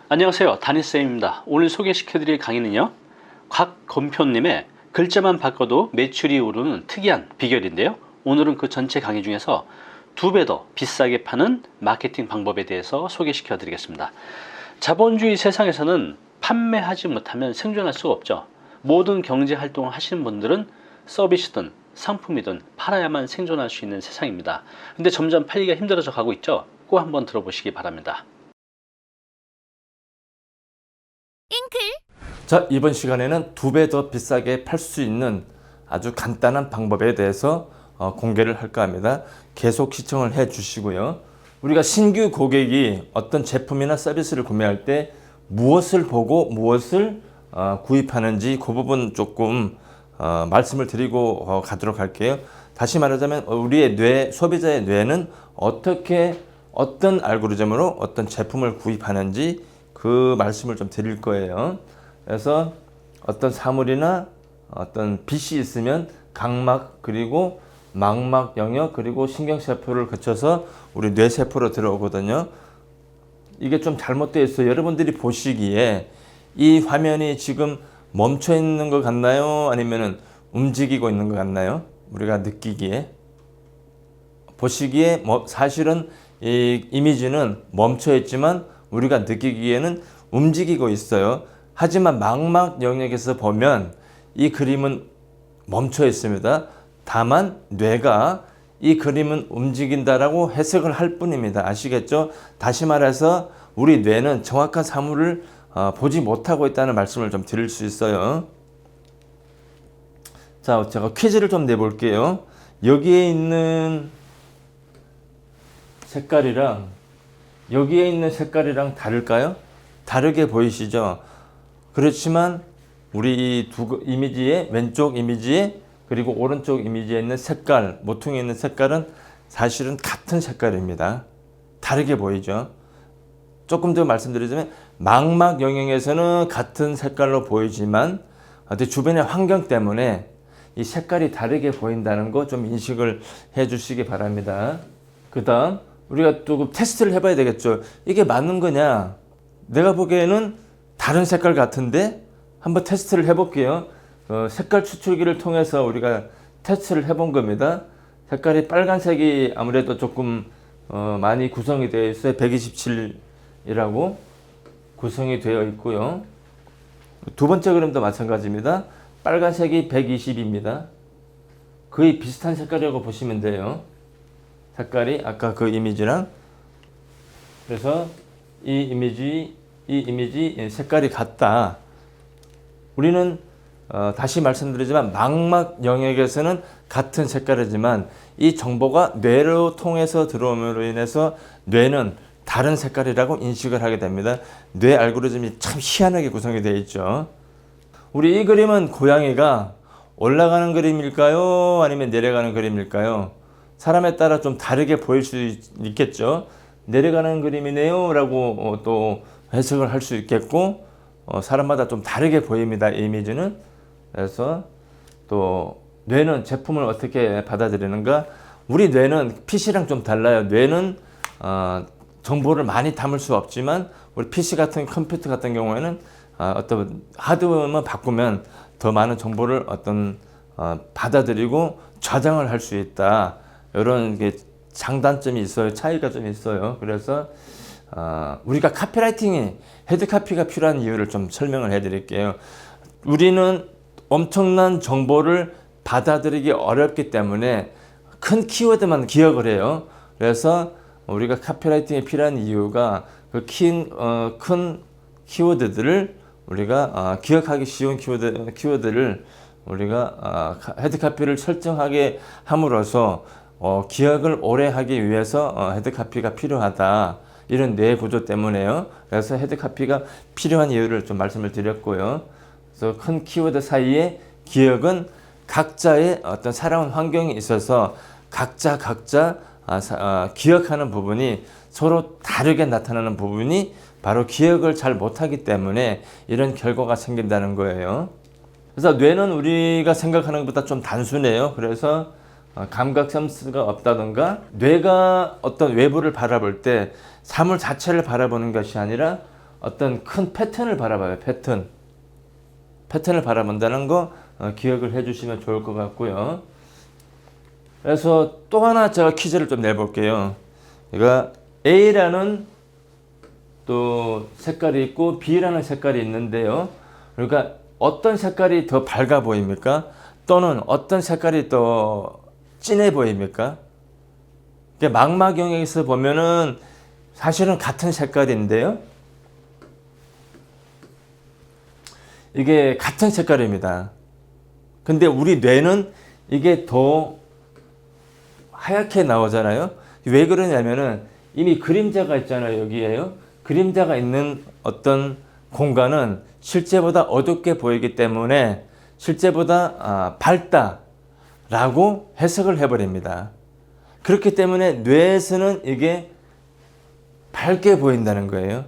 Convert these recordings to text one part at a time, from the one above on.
안녕하세요, 다니쌤입니다. 오늘 소개시켜드릴 강의는요, 곽건표님의 글자만 바꿔도 매출이 오르는 특이한 비결인데요, 오늘은 그 전체 강의 중에서 2배 더 비싸게 파는 마케팅 방법에 대해서 소개시켜드리겠습니다. 자본주의 세상에서는 판매하지 못하면 생존할 수가 없죠. 모든 경제 활동을 하시는 분들은 서비스든 상품이든 팔아야만 생존할 수 있는 세상입니다. 근데 점점 팔기가 힘들어져 가고 있죠. 꼭 한번 들어보시기 바랍니다. 자, 이번 시간에는 2배 더 비싸게 팔 수 있는 아주 간단한 방법에 대해서 공개를 할까 합니다. 계속 시청을 해 주시고요. 우리가 신규 고객이 어떤 제품이나 서비스를 구매할 때 무엇을 보고 무엇을 구입하는지 그 부분 조금 말씀을 드리고 가도록 할게요. 다시 말하자면 우리의 소비자의 뇌는 어떤 알고리즘으로 어떤 제품을 구입하는지 그 말씀을 좀 드릴 거예요. 그래서 어떤 사물이나 어떤 빛이 있으면 각막 그리고 망막 영역 그리고 신경세포를 거쳐서 우리 뇌세포로 들어오거든요. 이게 좀 잘못되어 있어요. 여러분들이 보시기에 이 화면이 지금 멈춰 있는 것 같나요? 아니면 움직이고 있는 것 같나요? 우리가 느끼기에 보시기에 사실은 이 이미지는 멈춰 있지만 우리가 느끼기에는 움직이고 있어요. 하지만 망막 영역에서 보면 이 그림은 멈춰 있습니다. 다만 뇌가 이 그림은 움직인다라고 해석을 할 뿐입니다. 아시겠죠? 다시 말해서 우리 뇌는 정확한 사물을 보지 못하고 있다는 말씀을 좀 드릴 수 있어요. 자, 제가 퀴즈를 좀 내볼게요. 여기에 있는 색깔이랑 여기에 있는 색깔이랑 다를까요? 다르게 보이시죠? 그렇지만 우리 이 두 이미지의 왼쪽 이미지에 그리고 오른쪽 이미지에 있는 색깔, 모퉁이에 있는 색깔은 사실은 같은 색깔입니다. 다르게 보이죠? 조금 더 말씀드리자면 망막 영역에서는 같은 색깔로 보이지만 주변의 환경 때문에 이 색깔이 다르게 보인다는 거 좀 인식을 해 주시기 바랍니다. 그 다음 우리가 또 테스트를 해봐야 되겠죠. 이게 맞는 거냐? 내가 보기에는 다른 색깔 같은데 한번 테스트를 해볼게요. 색깔 추출기를 통해서 우리가 테스트를 해본 겁니다. 색깔이 빨간색이 아무래도 조금 많이 구성이 되어 있어요. 127이라고 구성이 되어 있고요. 두 번째 그림도 마찬가지입니다. 빨간색이 120입니다. 거의 비슷한 색깔이라고 보시면 돼요. 색깔이 아까 그 이미지랑. 그래서 이 이미지 색깔이 같다. 우리는 다시 말씀드리지만 망막 영역에서는 같은 색깔이지만 이 정보가 뇌로 통해서 들어옴으로 인해서 뇌는 다른 색깔이라고 인식을 하게 됩니다. 뇌 알고리즘이 참 희한하게 구성이 되어 있죠. 우리 이 그림은 고양이가 올라가는 그림일까요? 아니면 내려가는 그림일까요? 사람에 따라 좀 다르게 보일 수 있겠죠. 내려가는 그림이네요 라고 또 해석을 할 수 있겠고 사람마다 좀 다르게 보입니다. 이 이미지는. 그래서 또 뇌는 제품을 어떻게 받아들이는가. 우리 뇌는 PC랑 좀 달라요. 뇌는 정보를 많이 담을 수 없지만 우리 PC 같은 컴퓨터 같은 경우에는 어떤 하드웨어만 바꾸면 더 많은 정보를 받아들이고 저장을 할 수 있다. 이런 게 장단점이 있어요. 차이가 좀 있어요. 그래서 우리가 카피라이팅이 헤드카피가 필요한 이유를 좀 설명을 해 드릴게요. 우리는 엄청난 정보를 받아들이기 어렵기 때문에 큰 키워드만 기억을 해요. 그래서 우리가 카피라이팅이 필요한 이유가 그 큰 키워드들을 우리가 기억하기 쉬운 키워드를 우리가 헤드카피를 설정하게 함으로써 기억을 오래 하기 위해서 헤드카피가 필요하다. 이런 뇌 구조 때문에요. 그래서 헤드카피가 필요한 이유를 좀 말씀을 드렸고요. 그래서 큰 키워드 사이에 기억은 각자의 어떤 살아온 환경이 있어서 각자 기억하는 부분이 서로 다르게 나타나는 부분이 바로 기억을 잘 못하기 때문에 이런 결과가 생긴다는 거예요. 그래서 뇌는 우리가 생각하는 것보다 좀 단순해요. 그래서 감각 센서가 없다던가 뇌가 어떤 외부를 바라볼 때 사물 자체를 바라보는 것이 아니라 어떤 큰 패턴을 바라봐요. 패턴을 바라본다는 거 기억을 해주시면 좋을 것 같고요. 그래서 또 하나 제가 퀴즈를 좀 내볼게요. 그러니까 A라는 또 색깔이 있고 B라는 색깔이 있는데요. 그러니까 어떤 색깔이 더 밝아 보입니까? 또는 어떤 색깔이 더 진해 보입니까? 망막 영역에서 보면은 사실은 같은 색깔인데요. 이게 같은 색깔입니다. 근데 우리 뇌는 이게 더 하얗게 나오잖아요. 왜 그러냐면은 이미 그림자가 있잖아요. 여기에요. 그림자가 있는 어떤 공간은 실제보다 어둡게 보이기 때문에 실제보다 밝다라고 해석을 해버립니다. 그렇기 때문에 뇌에서는 이게 밝게 보인다는 거예요.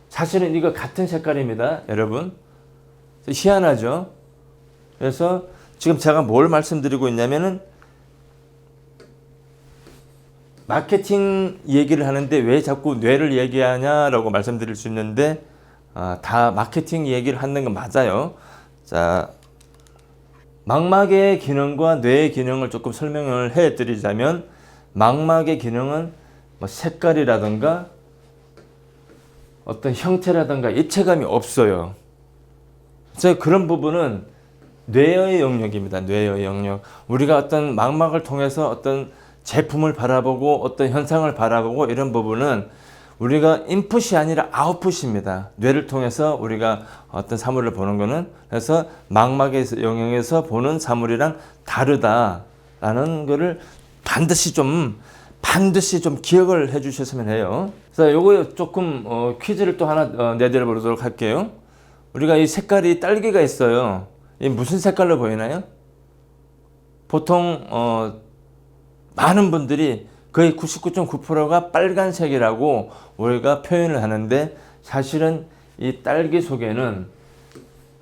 사실은 이거 같은 색깔입니다. 여러분. 희한하죠? 그래서 지금 제가 뭘 말씀드리고 있냐면은 마케팅 얘기를 하는데 왜 자꾸 뇌를 얘기하냐라고 말씀드릴 수 있는데 다 마케팅 얘기를 하는 건 맞아요. 자, 망막의 기능과 뇌의 기능을 조금 설명을 해드리자면 망막의 기능은 뭐 색깔이라든가 어떤 형태라든가 입체감이 없어요. 그래서 그런 부분은 뇌의 영역입니다. 뇌의 영역. 우리가 어떤 망막을 통해서 어떤 제품을 바라보고 어떤 현상을 바라보고 이런 부분은 우리가 인풋이 아니라 아웃풋입니다. 뇌를 통해서 우리가 어떤 사물을 보는 거는 그래서 망막의 영역에서 보는 사물이랑 다르다라는 거를 반드시 좀 기억을 해 주셨으면 해요. 그래서 요거 조금 퀴즈를 또 하나 내드려 보도록 할게요. 우리가 이 색깔이 딸기가 있어요. 이 무슨 색깔로 보이나요? 보통 많은 분들이 거의 99.9%가 빨간색이라고 우리가 표현을 하는데 사실은 이 딸기 속에는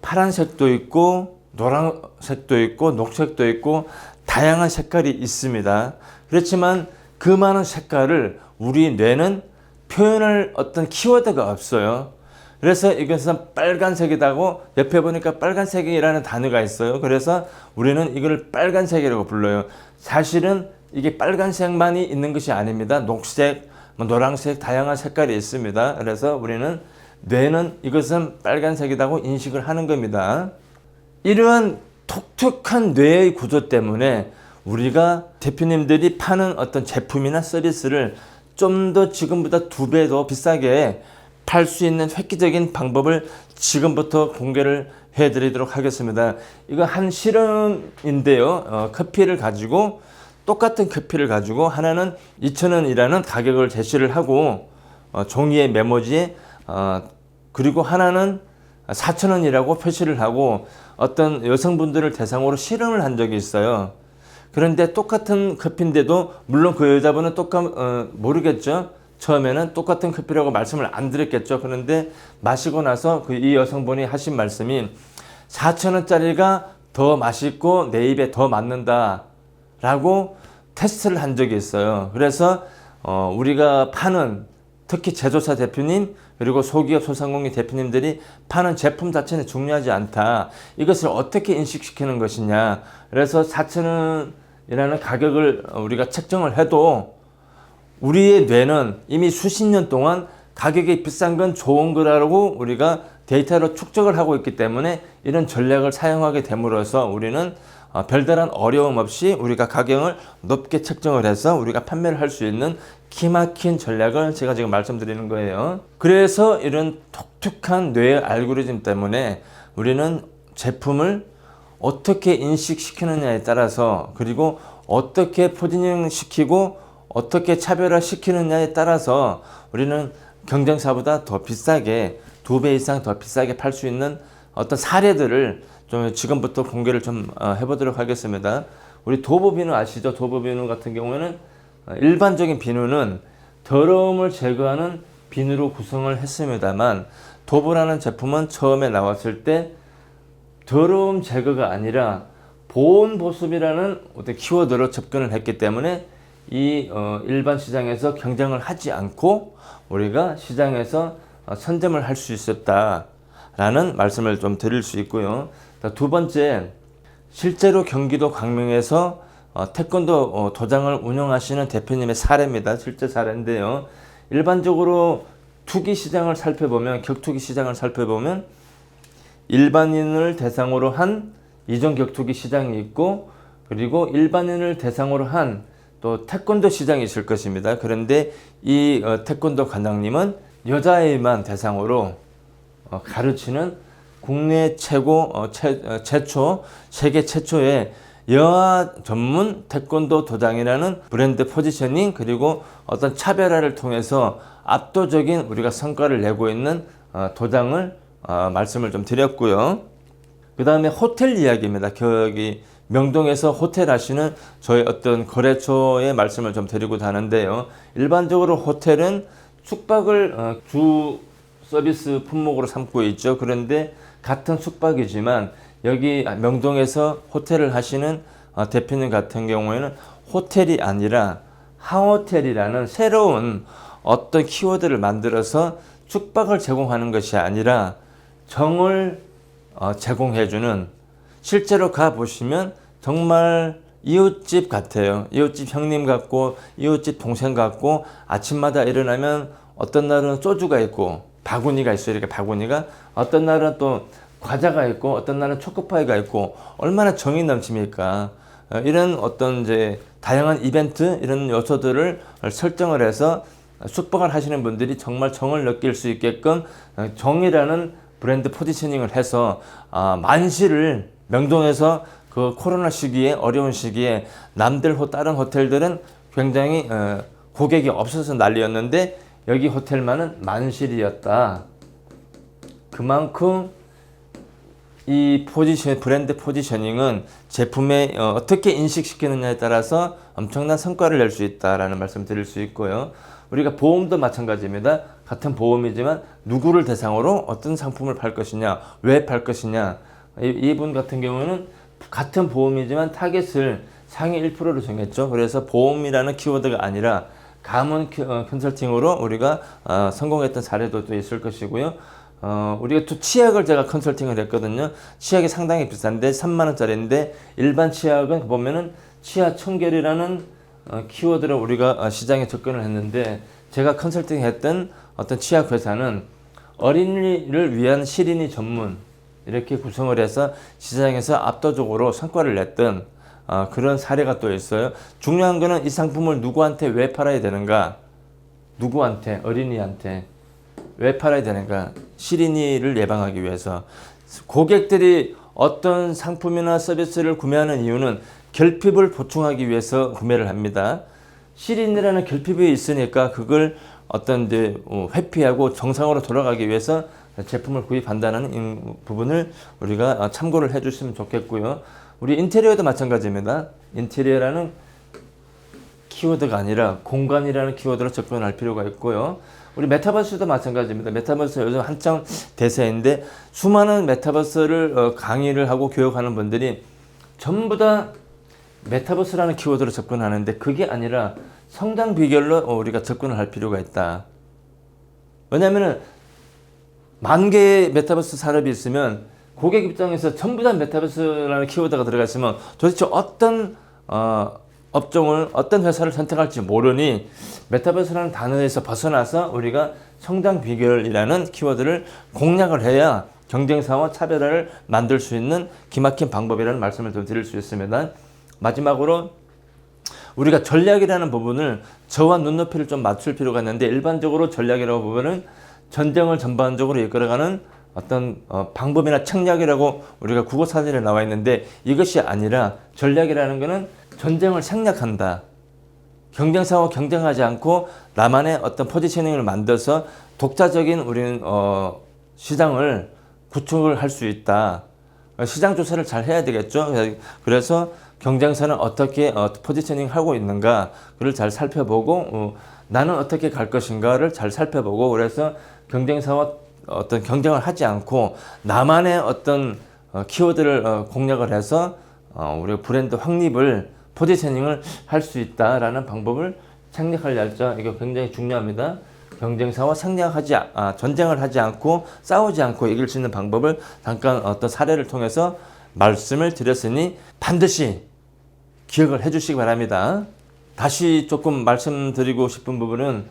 파란색도 있고 노란색도 있고 녹색도 있고 다양한 색깔이 있습니다. 그렇지만 그 많은 색깔을 우리 뇌는 표현할 어떤 키워드가 없어요. 그래서 이것은 빨간색이라고 옆에 보니까 빨간색이라는 단어가 있어요. 그래서 우리는 이걸 빨간색이라고 불러요. 사실은 이게 빨간색만이 있는 것이 아닙니다. 녹색, 노란색 다양한 색깔이 있습니다. 그래서 우리는 뇌는 이것은 빨간색이라고 인식을 하는 겁니다. 이러한 독특한 뇌의 구조 때문에 우리가 대표님들이 파는 어떤 제품이나 서비스를 좀 더 지금보다 2배 더 비싸게 팔 수 있는 획기적인 방법을 지금부터 공개를 해드리도록 하겠습니다. 이거 한 실험인데요. 똑같은 커피를 가지고 하나는 2,000원이라는 가격을 제시를 하고 종이에 메모지에 그리고 하나는 4,000원이라고 표시를 하고 어떤 여성분들을 대상으로 실험을 한 적이 있어요. 그런데 똑같은 커피인데도 물론 그 여자분은 모르겠죠. 처음에는 똑같은 커피라고 말씀을 안 드렸겠죠. 그런데 마시고 나서 이 여성분이 하신 말씀이 4,000원짜리가 더 맛있고 내 입에 더 맞는다 라고 테스트를 한 적이 있어요. 그래서 우리가 파는 특히 제조사 대표님 그리고 소기업 소상공인 대표님들이 파는 제품 자체는 중요하지 않다. 이것을 어떻게 인식시키는 것이냐. 그래서 4,000원이라는 가격을 우리가 책정을 해도 우리의 뇌는 이미 수십 년 동안 가격이 비싼 건 좋은 거라고 우리가 데이터로 축적을 하고 있기 때문에 이런 전략을 사용하게 됨으로써 우리는 별다른 어려움 없이 우리가 가격을 높게 책정을 해서 우리가 판매를 할 수 있는 기막힌 전략을 제가 지금 말씀드리는 거예요. 그래서 이런 독특한 뇌의 알고리즘 때문에 우리는 제품을 어떻게 인식시키느냐에 따라서 그리고 어떻게 포지셔닝 시키고 어떻게 차별화 시키느냐에 따라서 우리는 경쟁사보다 더 비싸게 2배 이상 더 비싸게 팔 수 있는 어떤 사례들을 좀 지금부터 공개를 좀 해보도록 하겠습니다. 우리 도보 비누 아시죠? 도보 비누 같은 경우에는 일반적인 비누는 더러움을 제거하는 비누로 구성을 했습니다만 도보라는 제품은 처음에 나왔을 때 더러움 제거가 아니라 보온 보습이라는 어떤 키워드로 접근을 했기 때문에 이 일반 시장에서 경쟁을 하지 않고 우리가 시장에서 선점을 할 수 있었다라는 말씀을 좀 드릴 수 있고요. 두 번째, 실제로 경기도 광명에서 태권도 도장을 운영하시는 대표님의 사례입니다. 실제 사례인데요. 일반적으로 투기 시장을 살펴보면, 격투기 시장을 살펴보면 일반인을 대상으로 한 이종 격투기 시장이 있고, 그리고 일반인을 대상으로 한 또 태권도 시장이 있을 것입니다. 그런데 이 태권도 관장님은 여자애만 대상으로 가르치는 국내 최초, 세계 최초의 여아 전문 태권도 도장이라는 브랜드 포지셔닝, 그리고 어떤 차별화를 통해서 압도적인 우리가 성과를 내고 있는 도장을 말씀을 좀 드렸고요. 그 다음에 호텔 이야기입니다. 여기 명동에서 호텔 하시는 저희 어떤 거래처의 말씀을 좀 드리고 다는데요. 일반적으로 호텔은 숙박을 주 서비스 품목으로 삼고 있죠. 그런데 같은 숙박이지만 여기 명동에서 호텔을 하시는 대표님 같은 경우에는 호텔이 아니라 하호텔이라는 새로운 어떤 키워드를 만들어서 숙박을 제공하는 것이 아니라 정을 제공해주는, 실제로 가보시면 정말 이웃집 같아요. 이웃집 형님 같고 이웃집 동생 같고, 아침마다 일어나면 어떤 날은 소주가 있고 바구니가 있어요. 이렇게 바구니가, 어떤 날은 또 과자가 있고 어떤 날은 초코파이가 있고, 얼마나 정이 넘칩니까? 이런 어떤 이제 다양한 이벤트, 이런 요소들을 설정을 해서 숙박을 하시는 분들이 정말 정을 느낄 수 있게끔 정이라는 브랜드 포지셔닝을 해서 만시를 명동에서 그 코로나 시기에, 어려운 시기에 남들 다른 호텔들은 굉장히 고객이 없어서 난리였는데 여기 호텔만은 만실이었다. 그만큼 이 브랜드 포지셔닝은 제품에 어떻게 인식시키느냐에 따라서 엄청난 성과를 낼 수 있다라는 말씀 드릴 수 있고요. 우리가 보험도 마찬가지입니다. 같은 보험이지만 누구를 대상으로 어떤 상품을 팔 것이냐, 왜 팔 것이냐. 이분 같은 경우는 같은 보험이지만 타겟을 상위 1%로 정했죠. 그래서 보험이라는 키워드가 아니라 가문 컨설팅으로 우리가 성공했던 사례도 또 있을 것이고요. 우리가 또 치약을 제가 컨설팅을 했거든요. 치약이 상당히 비싼데 3만 원짜리인데, 일반 치약은 보면은 치아 청결이라는 키워드로 우리가 시장에 접근을 했는데, 제가 컨설팅했던 어떤 치약 회사는 어린이를 위한 시린이 전문, 이렇게 구성을 해서 시장에서 압도적으로 성과를 냈던 그런 사례가 또 있어요. 중요한 거는 이 상품을 누구한테 왜 팔아야 되는가? 누구한테? 어린이한테. 왜 팔아야 되는가? 시린이를 예방하기 위해서. 고객들이 어떤 상품이나 서비스를 구매하는 이유는 결핍을 보충하기 위해서 구매를 합니다. 시린이라는 결핍이 있으니까 그걸 어떤 이제 회피하고 정상으로 돌아가기 위해서 제품을 구입한다는 부분을 우리가 참고를 해주시면 좋겠고요. 우리 인테리어도 마찬가지입니다. 인테리어라는 키워드가 아니라 공간이라는 키워드로 접근할 필요가 있고요. 우리 메타버스도 마찬가지입니다. 메타버스 요즘 한창 대세인데, 수많은 메타버스를 강의를 하고 교육하는 분들이 전부 다 메타버스라는 키워드로 접근하는데, 그게 아니라 성장 비결로 우리가 접근을 할 필요가 있다. 왜냐하면 만 개의 메타버스 산업이 있으면 고객 입장에서 전부 다 메타버스라는 키워드가 들어가 있으면 도대체 어떤 업종을, 어떤 회사를 선택할지 모르니, 메타버스라는 단어에서 벗어나서 우리가 성장 비결이라는 키워드를 공략을 해야 경쟁사와 차별화를 만들 수 있는 기막힌 방법이라는 말씀을 좀 드릴 수 있습니다. 마지막으로 우리가 전략이라는 부분을 저와 눈높이를 좀 맞출 필요가 있는데, 일반적으로 전략이라고 보면은 전쟁을 전반적으로 이끌어가는 어떤 방법이나 책략이라고 우리가 국어사전에 나와 있는데, 이것이 아니라 전략이라는 것은 전쟁을 생략한다. 경쟁사와 경쟁하지 않고 나만의 어떤 포지셔닝을 만들어서 독자적인 우리는 시장을 구축을 할 수 있다. 시장 조사를 잘 해야 되겠죠. 그래서 경쟁사는 어떻게 포지셔닝 하고 있는가, 그를 잘 살펴보고 나는 어떻게 갈 것인가를 잘 살펴보고, 그래서 경쟁사와 어떤 경쟁을 하지 않고 나만의 어떤 키워드를 공략을 해서 우리가 브랜드 확립을, 포지셔닝을 할 수 있다라는 방법을 창립할 얄자, 이거 굉장히 중요합니다. 경쟁사와 전쟁을 하지 않고 싸우지 않고 이길 수 있는 방법을 잠깐 어떤 사례를 통해서 말씀을 드렸으니 반드시 기억을 해주시기 바랍니다. 다시 조금 말씀드리고 싶은 부분은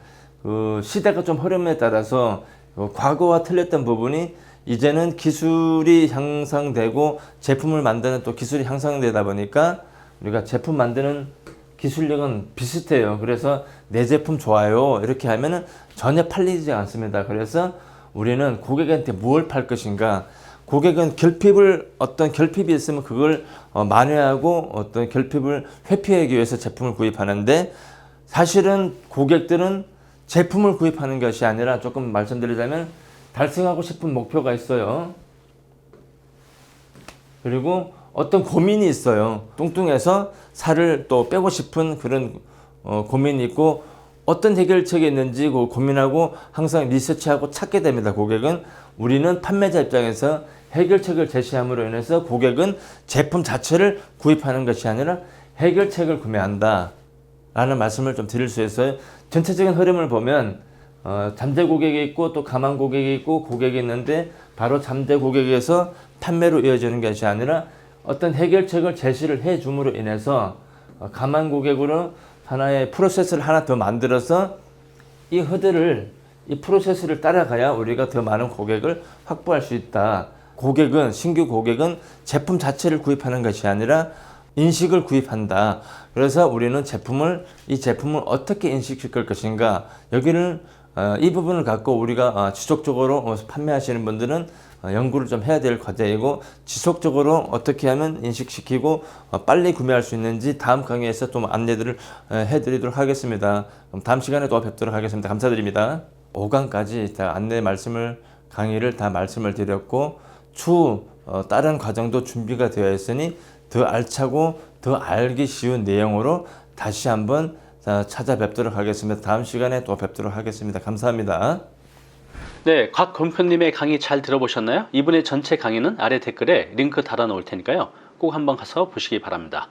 시대가 좀 흐름에 따라서 과거와 틀렸던 부분이 이제는 기술이 향상되고 제품을 만드는 또 기술이 향상되다 보니까 우리가 제품 만드는 기술력은 비슷해요. 그래서 내 제품 좋아요 이렇게 하면은 전혀 팔리지 않습니다. 그래서 우리는 고객한테 무엇을 팔 것인가, 고객은 어떤 결핍이 있으면 그걸 만회하고 어떤 결핍을 회피하기 위해서 제품을 구입하는데, 사실은 고객들은 제품을 구입하는 것이 아니라, 조금 말씀드리자면 달성하고 싶은 목표가 있어요. 그리고 어떤 고민이 있어요. 뚱뚱해서 살을 또 빼고 싶은 그런 고민이 있고, 어떤 해결책이 있는지 고민하고 항상 리서치하고 찾게 됩니다. 고객은. 우리는 판매자 입장에서 해결책을 제시함으로 인해서 고객은 제품 자체를 구입하는 것이 아니라 해결책을 구매한다 라는 말씀을 좀 드릴 수 있어요. 전체적인 흐름을 보면 잠재 고객이 있고 또 가망 고객이 있고 고객이 있는데, 바로 잠재 고객에서 판매로 이어지는 것이 아니라 어떤 해결책을 제시를 해 줌으로 인해서 가망 고객으로 하나의 프로세스를 하나 더 만들어서 이 프로세스를 따라가야 우리가 더 많은 고객을 확보할 수 있다. 신규 고객은 제품 자체를 구입하는 것이 아니라 인식을 구입한다. 그래서 우리는 이 제품을 어떻게 인식시킬 것인가, 이 부분을 갖고 우리가 지속적으로 판매하시는 분들은 연구를 좀 해야 될 과제이고, 지속적으로 어떻게 하면 인식시키고 빨리 구매할 수 있는지 다음 강의에서 좀 안내들을 해드리도록 하겠습니다. 그럼 다음 시간에 또 뵙도록 하겠습니다. 감사드립니다. 5강까지 강의를 다 말씀을 드렸고, 추후 다른 과정도 준비가 되어 있으니 더 알차고 더 알기 쉬운 내용으로 다시 한번 찾아뵙도록 하겠습니다. 다음 시간에 또 뵙도록 하겠습니다. 감사합니다. 네, 곽건표님의 강의 잘 들어보셨나요? 이분의 전체 강의는 아래 댓글에 링크 달아놓을 테니까요. 꼭 한번 가서 보시기 바랍니다.